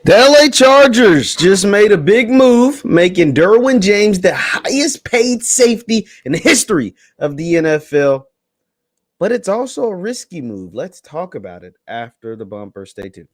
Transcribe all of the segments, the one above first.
The LA Chargers just made a big move, making Derwin James the highest paid safety in the history of the NFL. But it's also a risky move. Let's talk about it after the bumper. Stay tuned.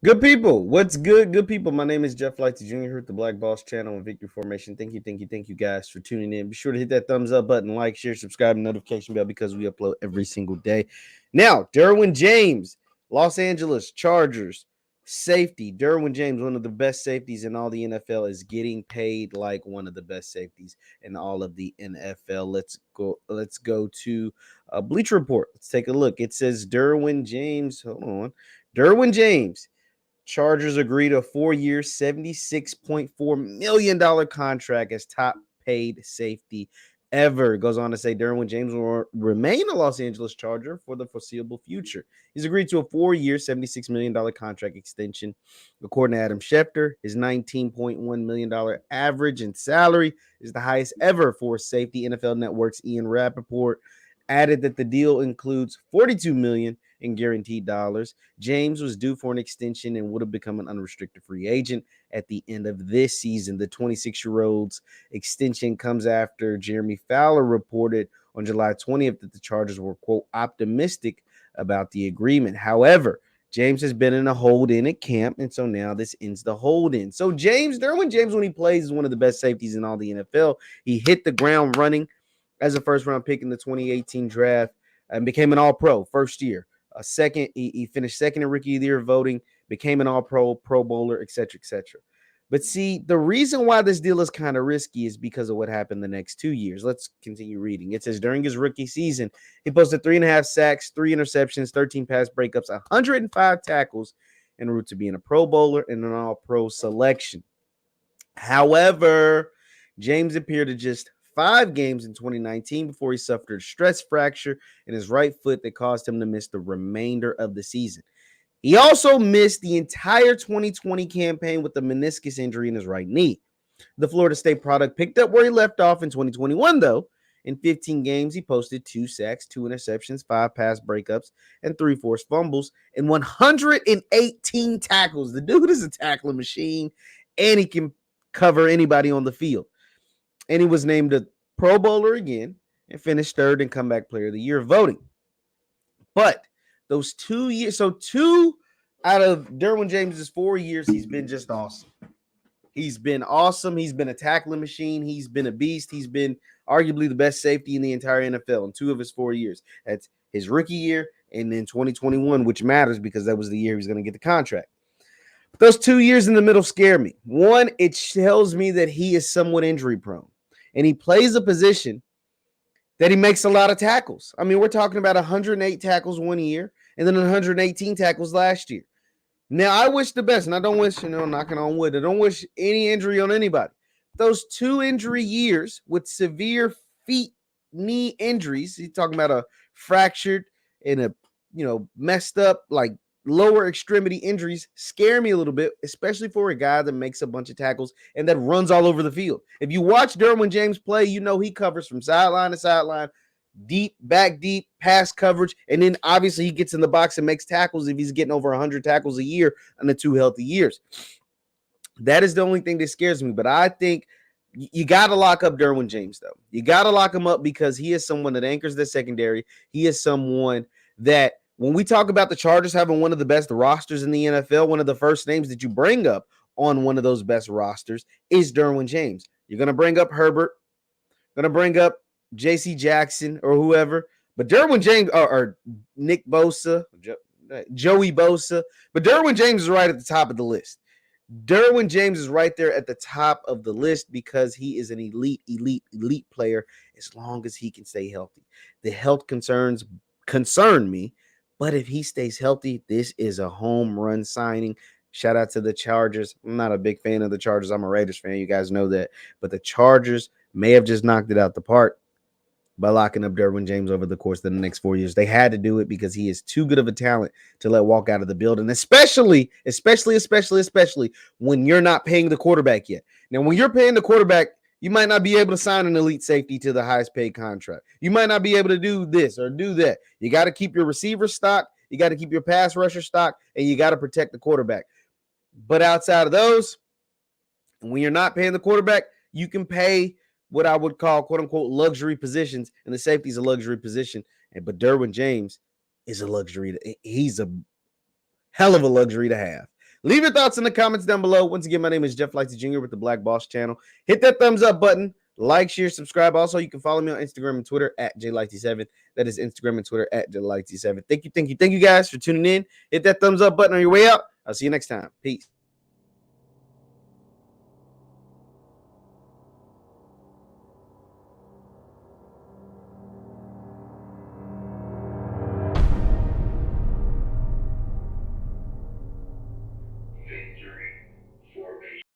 Good people, what's good? Good people, my name is JeffLightsYJr. Here at the Black Boss channel on Victory Formation. Thank you guys for tuning in. Be sure to hit that thumbs up button, like, share, subscribe, and notification bell because we upload every single day. Now, Derwin James, Los Angeles Chargers safety. Derwin James, one of the best safeties in all the NFL, is getting paid like one of the best safeties in all of the NFL. Let's go to Bleacher Report. Let's take a look. It says Derwin James. Hold on. Derwin James. Chargers agreed a 4-year, $76.4 million contract as top paid safety ever. Goes on to say Derwin James will remain a Los Angeles Charger for the foreseeable future. He's agreed to a 4-year, $76 million contract extension. According to Adam Schefter, his $19.1 million average in salary is the highest ever for safety. NFL Network's Ian Rappaport added that the deal includes $42 million in guaranteed dollars. James was due for an extension and would have become an unrestricted free agent at the end of this season. The 26-year-old's extension comes after Jeremy Fowler reported on July 20th that the Chargers were, quote, optimistic about the agreement. However, James has been in a hold-in at camp, and so now this ends the hold-in. So Derwin James, when he plays, is one of the best safeties in all the NFL. He hit the ground running as a first-round pick in the 2018 draft and became an all-pro first year. Second, he finished second in Rookie of the Year voting, became an All-Pro, Pro Bowler, etc., etc. But see, the reason why this deal is kind of risky is because of what happened the next 2 years. Let's continue reading. It says during his rookie season, he posted 3.5 sacks, 3 interceptions, 13 pass breakups, 105 tackles, en route to being a Pro Bowler and an All-Pro selection. However, James appeared to just 5 games in 2019 before he suffered a stress fracture in his right foot that caused him to miss the remainder of the season. He also missed the entire 2020 campaign with a meniscus injury in his right knee. The Florida State product picked up where he left off in 2021, though. In 15 games, he posted 2 sacks, 2 interceptions, 5 pass breakups, and 3 forced fumbles, and 118 tackles. The dude is a tackling machine, and he can cover anybody on the field. And he was named a Pro Bowler again and finished third in Comeback Player of the Year voting. But those 2 years, so 2 out of Derwin James's 4 years, he's been just awesome. He's been awesome. He's been a tackling machine. He's been a beast. He's been arguably the best safety in the entire NFL in 2 of his 4 years. That's his rookie year and then 2021, which matters because that was the year he was going to get the contract. Those 2 years in the middle scare me. One, it tells me that he is somewhat injury prone, and he plays a position that he makes a lot of tackles. I mean, we're talking about 108 tackles 1 year and then 118 tackles last year. Now, I wish the best, and I don't wish, knocking on wood, I don't wish any injury on anybody. Those 2 injury years with severe knee injuries, he's talking about a fractured and a, messed up, like lower extremity injuries, scare me a little bit, especially for a guy that makes a bunch of tackles and that runs all over the field. If you watch Derwin James play, he covers from sideline to sideline, deep, back deep, pass coverage, and then obviously he gets in the box and makes tackles if he's getting over 100 tackles a year in the 2 healthy years. That is the only thing that scares me, but I think you got to lock up Derwin James, though. You got to lock him up because he is someone that anchors the secondary. He is someone that, when we talk about the Chargers having one of the best rosters in the NFL, one of the first names that you bring up on one of those best rosters is Derwin James. You're going to bring up Herbert, going to bring up J.C. Jackson or whoever, but Derwin James or Nick Bosa, Joey Bosa, but Derwin James is right at the top of the list. Derwin James is right there at the top of the list because he is an elite player as long as he can stay healthy. The health concerns concern me, but if he stays healthy, this is a home run signing. Shout out to the Chargers. I'm not a big fan of the Chargers. I'm a Raiders fan. You guys know that. But the Chargers may have just knocked it out the park. by locking up Derwin James over the course of the next 4 years. They had to do it because he is too good of a talent to let walk out of the building, especially when you're not paying the quarterback yet. Now, when you're paying the quarterback, you might not be able to sign an elite safety to the highest paid contract. You might not be able to do this or do that. You got to keep your receiver stock. You got to keep your pass rusher stock, and you got to protect the quarterback. But outside of those, when you're not paying the quarterback, you can pay what I would call quote unquote luxury positions, and the safety is a luxury position. But Derwin James is a luxury. He's a hell of a luxury to have. Leave your thoughts in the comments down below. Once again, my name is JeffLightsYJr with the Black Boss channel. Hit that thumbs up button. Like, share, subscribe. Also, you can follow me on Instagram and Twitter at JLightsy7. That is Instagram and Twitter at JLightsy7. Thank you guys for tuning in. Hit that thumbs up button on your way out. I'll see you next time. Peace.